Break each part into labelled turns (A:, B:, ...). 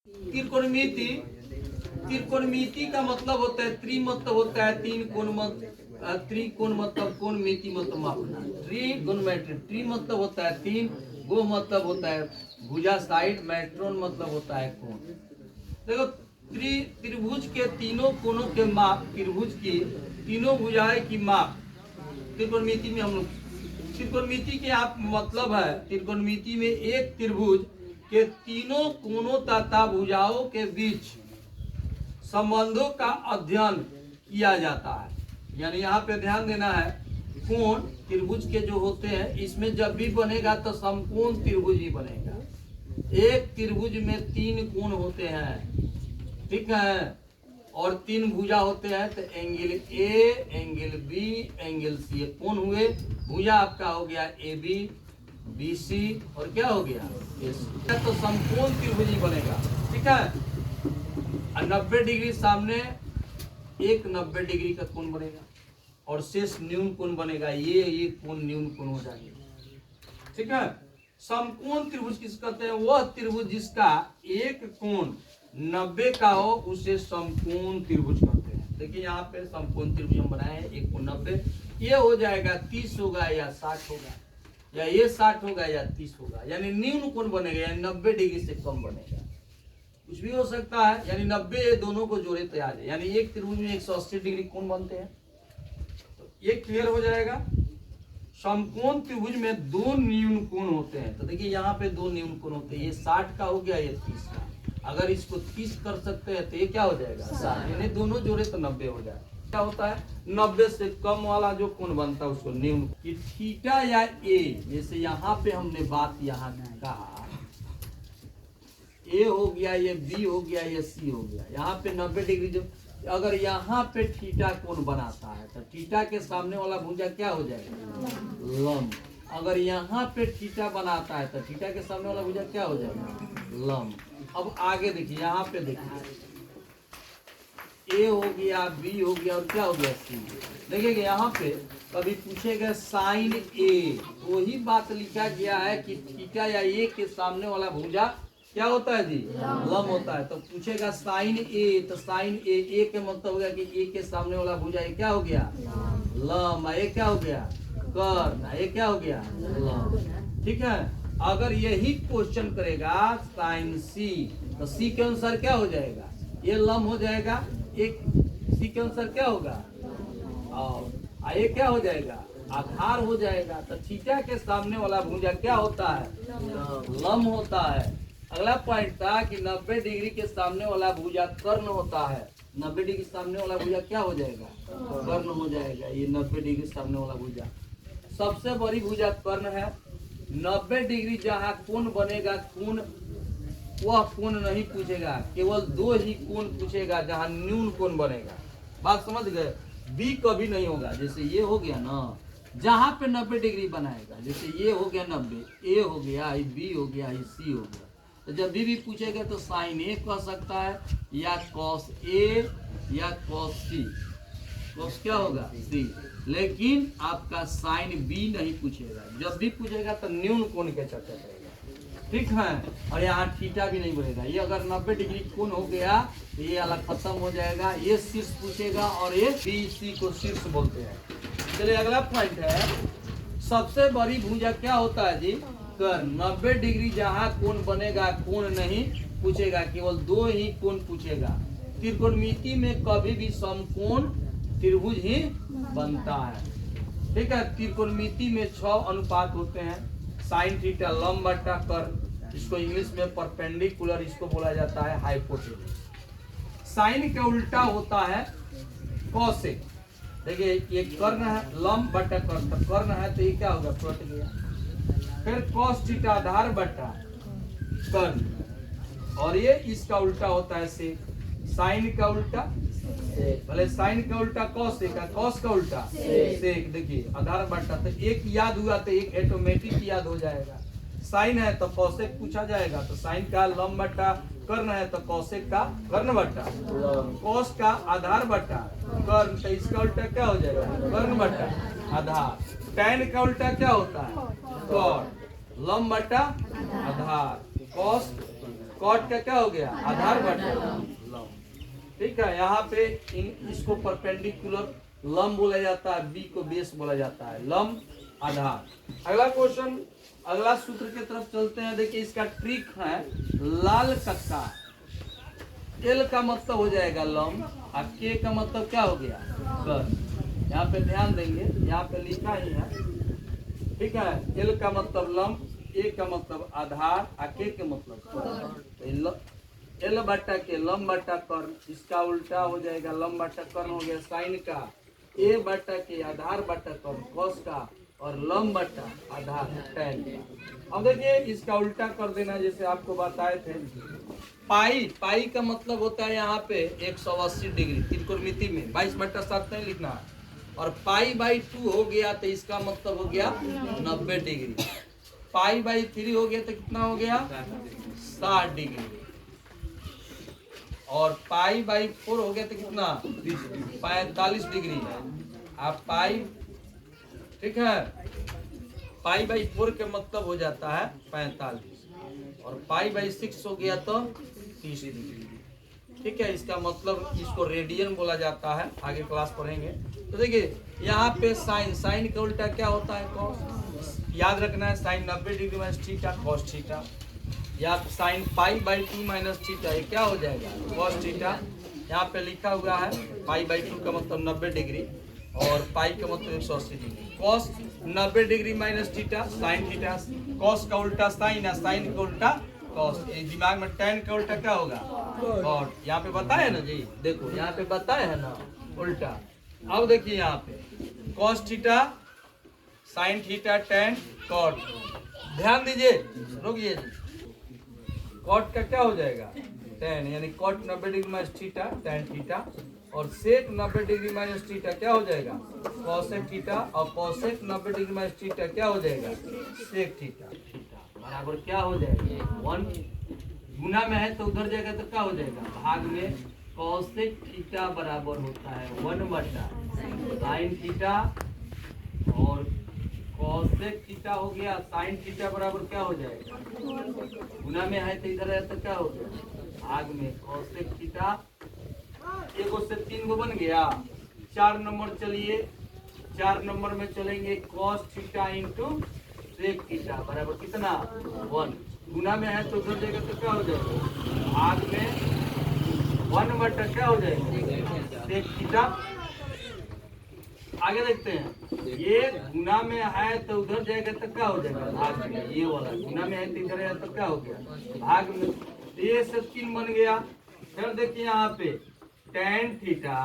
A: त्रिकोणमिति, त्रिकोणमिति का मतलब होता है त्रि मतलब होता है तीन, कोण त्रिकोण मतलब कोण, मिति मतलब मापना। त्रिकोणमिति, त्रि मतलब होता है तीन, गो मतलब होता है भुजा साइड, मैट्रोन मतलब होता है कोण। देखो त्रिभुज के तीनों कोणों के माप, त्रिभुज की तीनों भुजाएं की माप त्रिकोणमिति में हम लोग, त्रिकोणमिति के आप मतलब है, त्रिकोणमिति में एक त्रिभुज के तीनों कोणों तथा भुजाओं के बीच संबंधों का अध्ययन किया जाता है। यानी यहाँ पे ध्यान देना है, कोण त्रिभुज के जो होते हैं इसमें जब भी बनेगा तो समकोण त्रिभुज ही बनेगा। एक त्रिभुज में तीन कोण होते हैं, ठीक है, और तीन भुजा होते हैं, तो angle A, angle B, angle C, कोण हुए। भुजा आपका हो गया ए बी, बी सी, और क्या हो गया ए सी, तो समकोण त्रिभुज ही बनेगा, ठीक है। 90 डिग्री सामने एक 90 डिग्री का कोण बनेगा और शेष न्यून कोण बनेगा, ये कोण न्यून कोण हो जाएगा, ठीक है। समकोण त्रिभुज किस कहते हैं? वह त्रिभुज जिसका एक कोण 90 का हो उसे समकोण त्रिभुज कहते हैं। देखिए यहाँ पे समकोण त्रिभुज हम बनाए हैं, एक कोण 90, ये हो जाएगा 30 होगा या 60 होगा, या ये 60 होगा या 30 होगा, यानी न्यून कोण बनेगा, यानी 90 डिग्री से कम बनेगा, कुछ भी हो सकता है। यानी 90 ये दोनों को जोड़े तो आ जाए, यानी एक त्रिभुज में 180 डिग्री कोण बनते हैं। तो ये क्लियर हो जाएगा। समकोण त्रिभुज में दो न्यून कोण होते हैं, तो देखिए यहाँ पे दो न्यून कोण होते हैं, ये 60 का हो गया, ये 30 का। अगर इसको 30 कर सकते हैं तो ये क्या हो जाएगा 60, यानी दोनों जोड़े तो 90 हो जाए। क्या होता है 90 से कम वाला जो कोण बनता है उसको न्यून। थीटा या ए, जैसे यहाँ पे हमने बात यहाँ कहा, ए हो गया, ये बी हो गया, ये सी हो गया, यहाँ पे 90 डिग्री जो, अगर यहाँ पे थीटा कोण बनाता है तो थीटा के सामने वाला भुजा क्या हो जाएगा लंब। अगर यहाँ पे थीटा बनाता है तो थीटा के सामने वाला भुजा क्या हो जाएगा लंब। अब आगे देखिए, यहाँ पे देखिए ए हो गया, बी हो गया, और क्या हो गया सी। देखिए यहाँ पे कभी पूछेगा साइन ए, वही बात लिखा गया है कि थीटा या ए के सामने वाला भुजा क्या होता है जी लंब होता है। तो पूछेगा साइन ए, तो साइन ए के मतलब हो गया कि ए के सामने वाला भुजा ये क्या हो गया लंब, ये क्या हो गया कर्ण, ये क्या हो गया लंब, ठीक है। अगर यही क्वेश्चन करेगा साइन सी, तो सी के अनुसार क्या हो जाएगा ये लंब हो जाएगा, एक सी के अनुसार क्या होगा और ये क्या हो जाएगा आधार हो जाएगा। तो थीटा के सामने वाला भुजा क्या होता है लंब होता है। अगला पॉइंट था कि 90 डिग्री के सामने वाला भुजा कर्ण होता है। 90 डिग्री सामने वाला भुजा क्या हो जाएगा कर्ण हो जाएगा। ये 90 डिग्री सामने वाला भुजा सबसे बड़ी भुजा कर्ण है। 90 डिग्री जहाँ कोण बनेगा, कोण वह कोण नहीं पूछेगा, केवल दो ही कोण पूछेगा जहाँ न्यून कोण बनेगा। बात समझ गए। बी कभी नहीं होगा, जैसे ये हो गया ना, जहाँ पे 90 डिग्री बनाएगा, जैसे ये हो गया 90, ए हो गया, बी हो गया, सी हो गया, तो जब भी पूछेगा तो साइन ए कह सकता है या कॉस ए या कॉस सी। कॉस क्या होगा सी, लेकिन आपका साइन बी नहीं पूछेगा। जब भी पूछेगा तो न्यून कोण के चर्चा करेगा, ठीक है। और यहाँ थीटा भी नहीं बनेगा। ये अगर 90 डिग्री कोण हो गया तो ये अलग खत्म हो जाएगा। ये शीर्ष पूछेगा और ये बी सी को शीर्ष बोलते हैं। चलिए अगला पॉइंट है, सबसे बड़ी भुजा क्या होता है जी कर्ण। 90 डिग्री जहाँ कोण बनेगा, कोण नहीं पूछेगा, केवल दो ही कोण पूछेगा। त्रिकोणमिति में कभी भी समकोण त्रिभुज ही बनता है, ठीक है। त्रिकोणमिति में 6 अनुपात होते हैं। साइन थीटा लंब बटा कर्ण, इसको इंग्लिश में परपेंडिकुलर इसको बोला जाता है हाइपोटेन्यूज। साइन के उल्टा होता है कोसेक। देखिए ये कर्ण है, लंब बटा कर्ण, तो कर्ण है तो ये क्या होगा कट गया। फिर कॉस थीटा आधार बटा कर्ण, और ये इसका उल्टा होता है सेक। साइन का उल्टा भले साइन का उल्टा कॉस का, कॉस का उल्टा सेक। देखिए आधार बटा, तो एक याद हुआ तो एक ऑटोमेटिक याद हो जाएगा। साइन है तो कॉसेक पूछा जाएगा, तो साइन का लंब बटा कर्ण है तो कॉसेक का कर्ण बटा कॉस का आधार बटा कर्ण, तो इसका उल्टा क्या हो जाएगा कर्ण बटा आधार। टैन का उल्टा क्या होता है कॉट, लंब बटा आधार कॉस कॉट का क्या हो गया, आधार बटा लंब। ठीक है, यहाँ पे इसको परपेंडिकुलर लंब बोला जाता है, बी को बेस बोला जाता है, लंब आधार। अगला क्वेश्चन, अगला सूत्र की तरफ चलते हैं। देखिए इसका ट्रिक है लाल कक्का। एल का मतलब हो जाएगा लंब और के का मतलब क्या हो गया, कर। यहाँ पे ध्यान देंगे, यहाँ पे लिखा ही है। ठीक है, एल का मतलब लंब, ए का मतलब आधार और के मतलब कर। एल बटा के लंब बटा कर्ण, इसका उल्टा हो जाएगा लंब बटा कर्ण हो गया साइन का, ए बटा के आधार बटा कर्ण कॉस का, और लंब बटा आधार tan का। अब देखिए इसका उल्टा कर देना, जैसे आपको बताए थे। पाई, पाई का मतलब होता है यहाँ पे 180 डिग्री त्रिकोणमिति में 22/7 नहीं लिखना है। और पाई बाई 2 हो गया तो इसका मतलब हो गया 90 डिग्री। पाई बाई 3 हो गया तो कितना हो गया, 60 डिग्री। और पाई बाई 4 हो गया तो कितना, 45 डिग्री। आप पाई, ठीक है, पाई बाई 4 के मतलब हो जाता है 45, और पाई बाई 6 हो गया तो 30 डिग्री। ठीक है, इसका मतलब इसको रेडियन बोला जाता है, आगे क्लास पढ़ेंगे। तो देखिए यहाँ पे साइन, साइन का उल्टा क्या होता है, कॉस। याद रखना है sine 90 degree minus theta cos theta, या sine pi by 2 minus theta, ये क्या हो जाएगा, कॉस थीटा। यहाँ पे लिखा हुआ है पाई बाई 2 का मतलब 90 डिग्री और पाई का मतलब 180 degree. Cos 90 degree minus theta sin theta, cos का उल्टा साइन है, साइन का उल्टा कॉस। दिमाग में tan का उल्टा क्या होगा, कॉट। यहाँ पे बताया ना जी, देखो यहाँ पे बताया है ना उल्टा। अब देखिए यहाँ पे cos theta sin theta tan cot. ध्यान दीजिए, रुकिए जी, कॉट का क्या हो जाएगा, tan, यानी cot 90 degree minus theta tan theta, और सेक 90 डिग्री माइनस थीटा क्या हो जाएगा, कॉसेक थीटा, और कॉसेक 90 डिग्री माइनस थीटा क्या हो जाएगा, सेक थीटा। बराबर क्या हो जाएगा, 1। गुना में है तो उधर जाएगा तो क्या हो जाएगा, भाग में। कॉसेक थीटा बराबर होता है 1 बटा साइन थीटा, और कॉसेक थीटा हो गया साइन थीटा बराबर क्या हो जाएगा, गुना में है तो इधर है तो क्या हो गया, भाग में कॉसेक थीटा। एक से 3 गो बन गया। 4 नंबर चलिए, 4 नंबर में चलेंगे cos theta into sec theta बराबर कितना, 1। गुना में है तो उधर जाएगा तो क्या हो जाएगा, भाग में 1 बटा क्या हो जाएगा, सेक थीटा। आगे देखते हैं, ये गुना में है तो उधर जाएगा तो क्या हो जाएगा, भाग में। ये वाला गुना में है तो इधर है तो क्या हो गया, भाग में। ये से 3 बन गया। फिर देखिए यहाँ पे tan थीटा,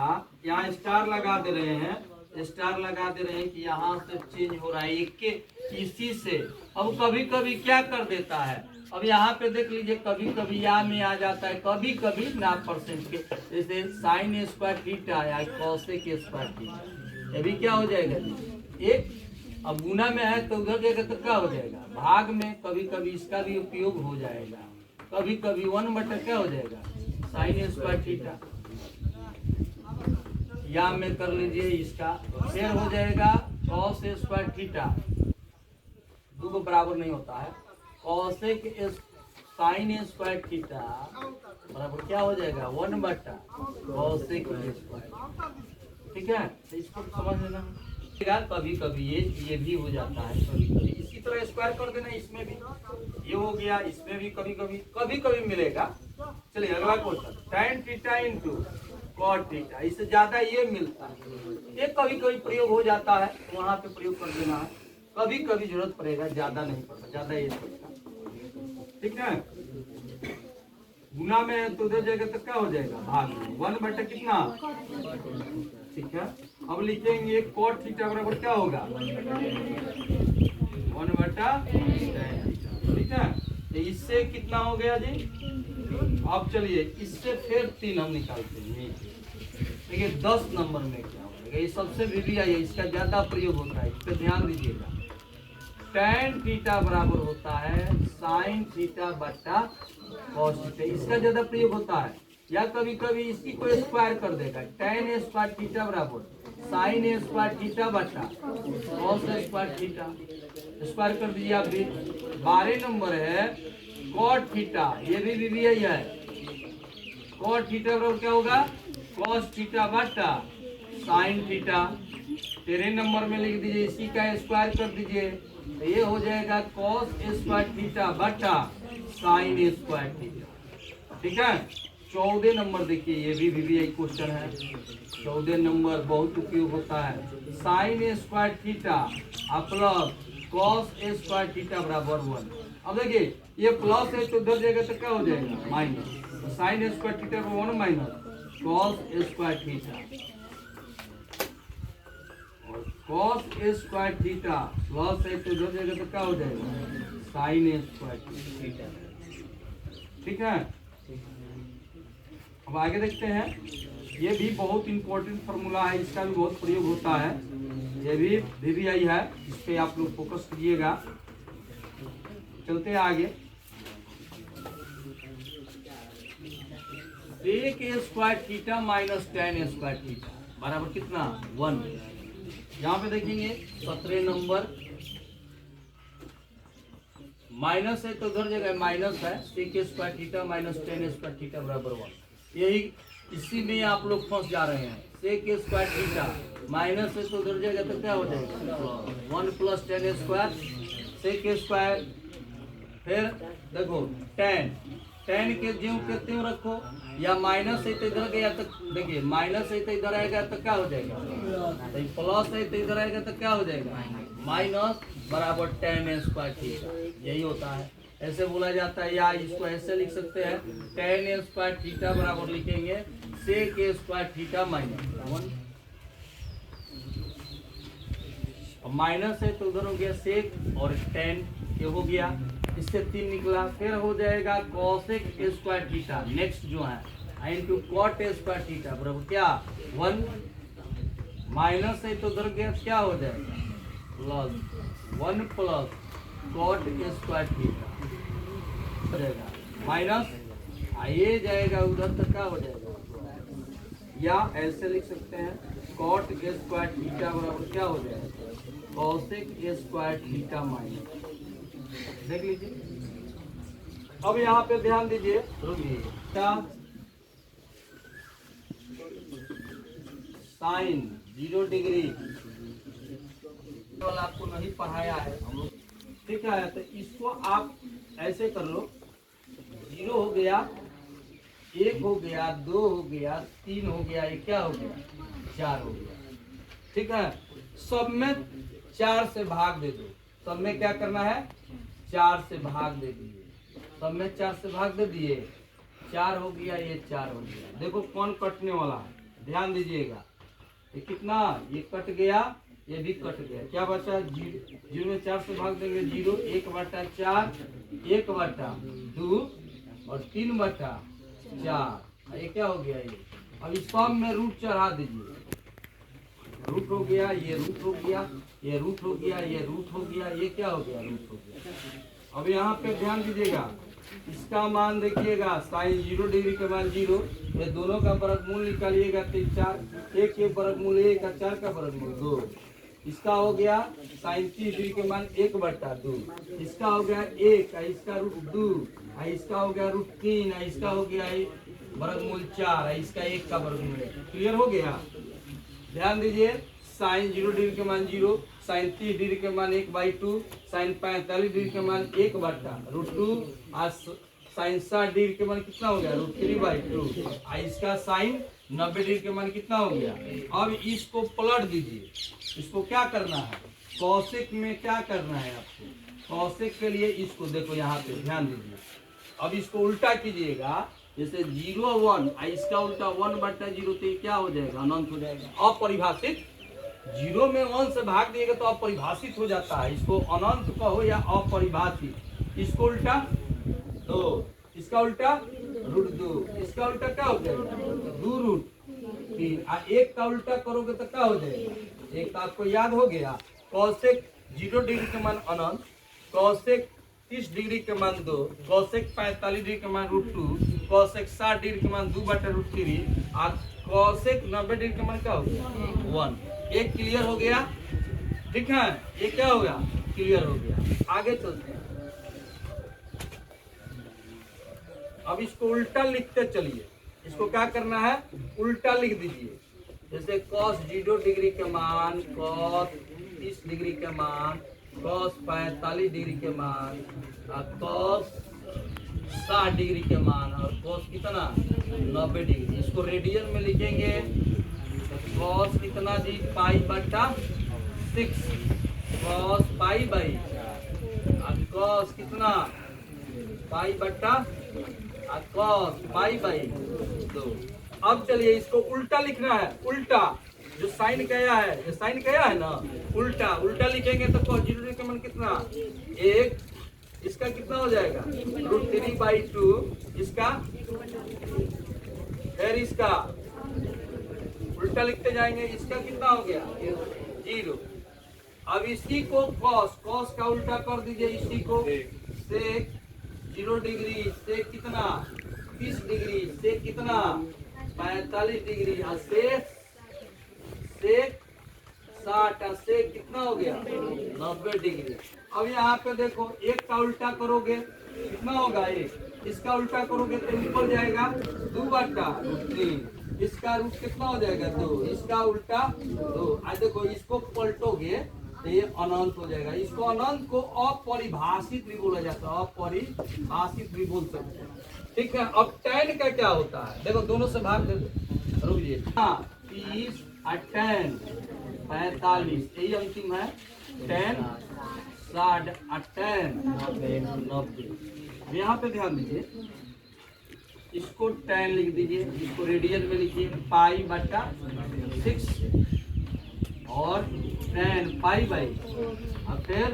A: यहाँ स्टार लगा दे रहे हैं, स्टार लगा दे रहे हैं कि यहाँ से चेंज हो रहा है एक के इसी से। अब कभी कभी क्या कर देता है, अब यहाँ पे देख लीजिए, कभी कभी यहाँ में आ जाता है, कभी कभी ना परसेंट के, जैसे साइन स्क्वायर थीटा या कॉसेक स्क्वायर थीटा, ये भी क्या हो जाएगा एक। अब गुना में है तो उधर जाएगा तो क्या हो जाएगा, भाग में। कभी कभी इसका भी उपयोग हो जाएगा, कभी कभी 1 बटा क्या हो जाएगा, साइन स्क्वायर थीटा। या में कर लीजिए इसका, फिर हो जाएगा कॉस स्क्वायर थीटा, दो को बराबर नहीं होता है, कॉसेक साइन स्क्वायर थीटा बराबर क्या हो जाएगा, 1 बटा कॉसेक स्क्वायर। ठीक है, तो इसको समझ लेना। कभी कभी ये भी हो जाता है, कभी कभी इसी तरह स्क्वायर कर देना, इसमें भी ये हो गया, इसमें भी कभी कभी मिलेगा। चलिए अगला question, tan theta into cot theta, इससे ज्यादा ये मिलता है। ये कभी कभी प्रयोग हो जाता है, वहां पे प्रयोग कर देना है, कभी कभी जरूरत पड़ेगा, ज्यादा नहीं पड़ता, ज्यादा ये पड़ेगा। ठीक है, गुना में तो उधर जाएगा तो क्या हो जाएगा, भाग में 1 बटा कितना। ठीक है, अब लिखेंगे कॉट थीटा बराबर क्या होगा, 1 बटा। ठीक है, तो इससे कितना हो गया जी। अब चलिए इससे फिर 3 हम निकालते हैं। देखिए 10 नंबर में क्या होगा, ये सबसे वीडियो है, इसका ज्यादा प्रयोग होता है, इस पर ध्यान दीजिएगा। tan थीटा बराबर होता है साइन थीटा बटा कॉस थीटा, इसका ज्यादा प्रयोग होता है। या कभी कभी इसकी कोई स्क्वायर कर देगा, tan स्क्वायर थीटा बराबर साइन स्क्वायर थीटा बटा कॉस स्क्वायर थीटा, स्क्वायर कर दीजिए आप भी। 12 नंबर है कॉट थीटा, ये भी वीवीआई है। कॉट थीटा बराबर क्या होगा, कॉस थीटा बटा साइन थीटा। 13 नंबर में लिख दीजिए, इसी का स्क्वायर कर दीजिए, तो ये हो जाएगा कॉस स्क्वायर थीटा बटा साइन स्क्वायर थीटा। ठीक है। 14 नंबर देखिए, ये भी वीवीआई क्वेश्चन है। 14 नंबर बहुत उपयोग होता है। Sine square theta plus cos square theta बराबर 1। अब देखिए ये प्लस है तो उधर जाएगा तो क्या हो जाएगा, माइनस। तो साइन स्क्वायर थीटा बराबर 1 माइनस कॉस स्क्वायर थीटा, और कॉस स्क्वायर थीटा प्लस है तो उधर जाएगा तो क्या हो जाएगा, साइन स्क्वायर थीटा। ठीक है। अब आगे देखते हैं, ये भी बहुत इंपॉर्टेंट फार्मूला है, इसका भी बहुत प्रयोग होता है। ये भी वीवीआई है, इस पे आप लोग फोकस कीजिएगा। चलते हैं आगे। Sec square theta minus tan square theta बराबर कितना, 1। यहाँ पे देखेंगे 17 नंबर, माइनस है तो उधर जगह माइनस है, sec square theta minus tan square theta बराबर 1। यही इसी में आप लोग फंस जा रहे हैं। सेक स्क्वायर थीटा माइनस है तो उधर जाएगा तो क्या हो जाएगा, 1 plus tan square sec square. फिर देखो टेन के ज्यों के त्यों रखो, या माइनस है तो इधर गया तो देखिए माइनस है तो इधर आएगा तो क्या हो जाएगा, प्लस है तो इधर आएगा तो क्या हो जाएगा, माइनस बराबर टेन स्क्वायर थीटा। यही होता है, ऐसे बोला जाता है, या इसको ऐसे लिख सकते हैं, टेन स्क्वायर थीटा बराबर लिखेंगे sec square theta minus 1। Minus है तो उधर हो गया सेक और टेन के हो गया, इससे 3 निकला। फिर हो जाएगा कॉसेक स्क्वायर थीटा, नेक्स्ट जो है इनटू कॉट स्क्वायर थीटा बराबर क्या, 1। माइनस है तो उधर गया क्या हो जाएगा, plus 1 plus cot square theta हो जाएगा माइनस, ये जाएगा उधर तक क्या हो जाएगा, या ऐसे लिख सकते हैं कॉट स्क्वायर थीटा बराबर क्या हो जाएगा, कॉसेक स्क्वायर थीटा माइनस। देख लीजिए। अब यहाँ पे ध्यान दीजिए, साइन 0 डिग्री वाला आपको नहीं पढ़ाया है हम लोग, ठीक है। तो इसको आप ऐसे कर लो, 0 हो गया, 1 हो गया, 2 हो गया, 3 हो गया, ये क्या हो गया, 4 हो गया। ठीक है। सब में 4 से भाग दे दो, सब में क्या करना है, 4 से भाग दे दिए, सब में 4 से भाग दे दिए, 4 हो गया, ये 4 हो गया। देखो कौन कटने वाला है, ध्यान दीजिएगा। ये कितना, ये कट गया, ये भी कट गया, क्या बचा, 0 में 4 से भाग देंगे 0, 1/4, 1/2 और 3/4, ये क्या हो गया ये। अब इस फॉर्म में रूट चढ़ा दीजिए, रूट हो गया, ये रूट हो गया, ये रूट हो गया, ये रूट हो गया, ये क्या हो गया, रूट हो गया। अब यहाँ पे ध्यान दीजिएगा, इसका मान देखिएगा, साइन 0 डिग्री का मान 0, ये दोनों का वर्गमूल निकालिएगा तो 4, 1 के वर्गमूल 1 और 4 का वर्गमूल 2। इसका हो गया साइन 30 डिग्री के मान 1/2, इसका हो गया 1, इसका रूट 2, इसका हो गया रूट 3, इसका हो गया वर्गमूल 4, इसका 1 का वर्गमूल 1। क्लियर हो गया। ध्यान दीजिए, साइन 0 डिग्री के मान 0, साइन 30 डिग्री के मान 1/2, साइन 45 डिग्री के मान 1/√2, और साइन 60 डिग्री के मान कितना हो गया, √3/2। इसका साइन 90 डिग्री के मान कितना हो गया। अब इसको पलट दीजिए, इसको क्या करना है, कौशिक में क्या करना है आपको, कौशिक के लिए इसको देखो यहाँ पे ध्यान दीजिए। अब इसको उल्टा कीजिएगा, जैसे 0 1, इसका उल्टा 1/0, तो क्या हो जाएगा, अनंत हो जाएगा, अपरिभाषित। 0 में 1 से भाग दिएगा तो अपरिभाषित हो जाता है, इसको अनंत कहो या अपरिभाषित। इसको उल्टा तो इसका उल्टा √2, इसका उल्टा क्या हो जाएगा, 2√3, 1 का उल्टा करोगे तो क्या हो जाएगा, 1 का आपको याद हो गया। कौशिक 0 डिग्री के मान अनंत, कौशिक 30 डिग्री के मान 2, कौशिक 45 डिग्री के मान √2, कौशिक 60 डिग्री के मान 2/√3, और कौशिक 90 डिग्री के मान क्या हो गया, 1। एक क्लियर हो गया, ठीक है, ये क्या हो गया, क्लियर हो गया। आगे चलते हैं। अब इसको उल्टा लिखते चलिए। इसको क्या करना है, उल्टा लिख दीजिए। जैसे cos 0 डिग्री के मान, cos 30 डिग्री के मान, cos 45 डिग्री के मान, cos 60 डिग्री के मान और cos कितना 90 डिग्री। इसको रेडियन में लिखेंगे तो cos कितना जी पाई बटा 6, cos पाई बाई cos कितना पाई बटा cos पाई बाई 2। अब चलिए इसको उल्टा लिखना है। उल्टा जो साइन गया है, जो साइन गया है ना, उल्टा उल्टा लिखेंगे तो cos 0 का मान कितना 1, इसका कितना हो जाएगा √3/2, इसका फिर इसका उल्टा लिखते जाएंगे, इसका कितना हो गया 0। अब इसी को cos का उल्टा कर दीजिए, इसी को sec 0 डिग्री से कितना 30 डिग्री से कितना 45 डिग्री और sec 60 से कितना हो गया 90 डिग्री। अब यहाँ पे देखो एक का उल्टा करोगे कितना होगा 1, इसका उल्टा करोगे तो ऊपर जाएगा 2/3, इसका रूट कितना हो जाएगा 2, इसका उल्टा 2। आज देखो इसको पलटोगे तो ये अनंत हो जाएगा। इसको अनंत को अपरिभाषित भी बोला जाता है, अपरिभाषित भी बोल सकते हैं। ठीक है। अब tan का क्या होता है, देखो दोनों से भाग दे दो, रुकिए। हाँ 30 और tan 45, यही अंतिम है। tan 60 और tan 90। यहाँ पे ध्यान दीजिए, इसको tan लिख दीजिए, इसको रेडियन में लिखिए पाई बटा 6 और tan पाई बाई और फिर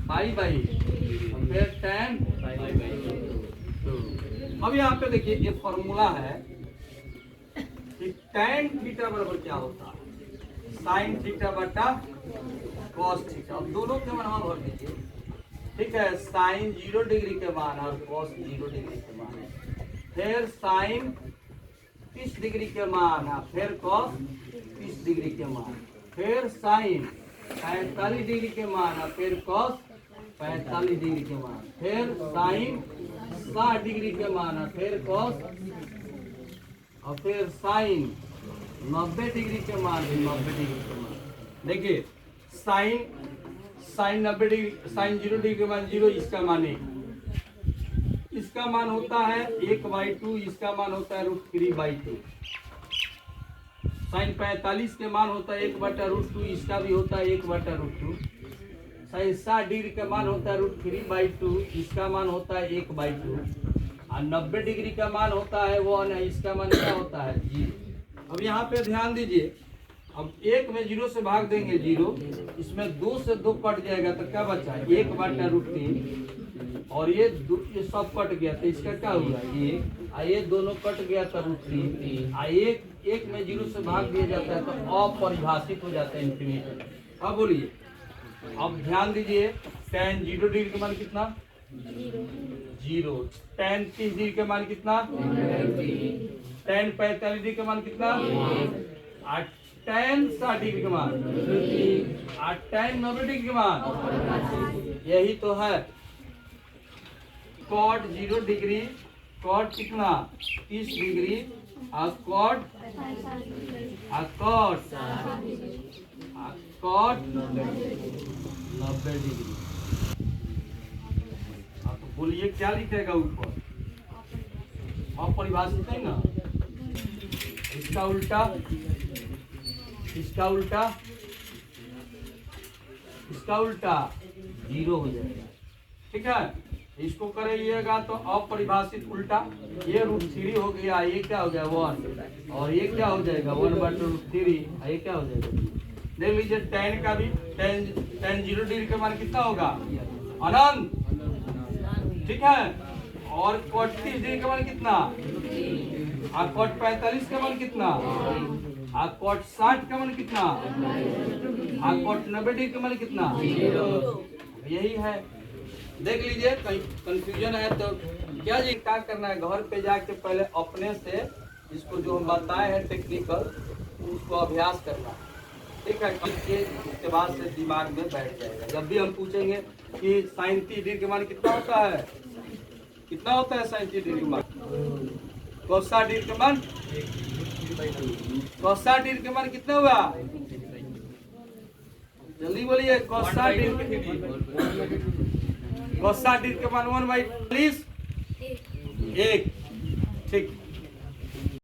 A: पाई बाई और फिर tan पाई बाई 2। अब यहाँ पे देखिए ये फॉर्मूला है कि tan थीटा बराबर क्या होता है, sin थीटा बटा cos थीटा। अब दोनों के मान भर दीजिए। ठीक है, sin 0 डिग्री के मान और cos 0 डिग्री के मान, फिर sin 30 डिग्री के मान और फिर cos 30 डिग्री के मान, फिर sin 45 डिग्री के मान और फिर cos 45 डिग्री के मान, फिर sin 60 डिग्री के मान और फिर cos और फिर sin 90 डिग्री के मान, 90 डिग्री के मान। देखिए sin 90 डिग्री, sin 0 डिग्री के मान 0, इसका मान 1, इसका मान होता है 1/2, इसका मान होता है √3/2। sin 45 के मान होता है 1/√2, इसका भी होता है 1/√2। sin 60 डिग्री का मान होता है √3/2, इसका मान होता है 1/2। और 90 डिग्री का मान होता है 1, इसका मान क्या होता है 0। अब यहाँ पे ध्यान दीजिए, अब 1 में 0 से भाग देंगे 0, इसमें 2 से 2 कट जाएगा तो क्या बचा 1/√3 और ये सब कट गया तो इसका क्या हुआ 1, ये दोनों कट गया तो √3। एक में 0 से भाग दिया जाता है तो अपरिभाषित हो जाता है इंफिनिटी। अब बोलिए, अब ध्यान दीजिए tan 0 डिग्री का मान कितना 0, tan 30 डिग्री का मान कितना, tan 45 डिग्री का मान कितना, और tan 60 डिग्री का मान, और tan 90 डिग्री का मान। यही तो है cot 0 डिग्री, cot कितना 30 डिग्री और cot 90 डिग्री। आप बोलिए क्या लिखेगा ऊपर, अपरिभाषित है ना। इसका उल्टा, इसका उल्टा, इसका उल्टा 0 हो जाएगा। ठीक है, इसको करिएगा तो अपरिभाषित उल्टा, ये √3 हो गया, ये क्या हो गया 1 और ये क्या हो जाएगा 1/√3, ये क्या हो जाएगा। देख लीजिए tan का भी, tan 0 डिग्री का मान कितना होगा अनंत। ठीक है, और cot 30 डिग्री का मान कितना, और cot 45 का मान कितना, और cot 60 का मान कितना, और cot 90 डिग्री का मान कितना 0। यही है, देख लीजिए कहीं कंफ्यूजन है तो क्या जी क्या करना है, घर पे जाके पहले अपने से इसको जो हम बताए हैं टेक्निकल उसको अभ्यास करना। ठीक है, इसके बाद से दिमाग में बैठ जाएगा। जब भी हम पूछेंगे कि sin 30 डिग्री के मान कितना होता है कितना होता है साइन 30 का मान? cos 60 का मान cos 60 का मान कितना हुआ? जल्दी बोलिए। cos 60 का मान 1/40 1। ठीक।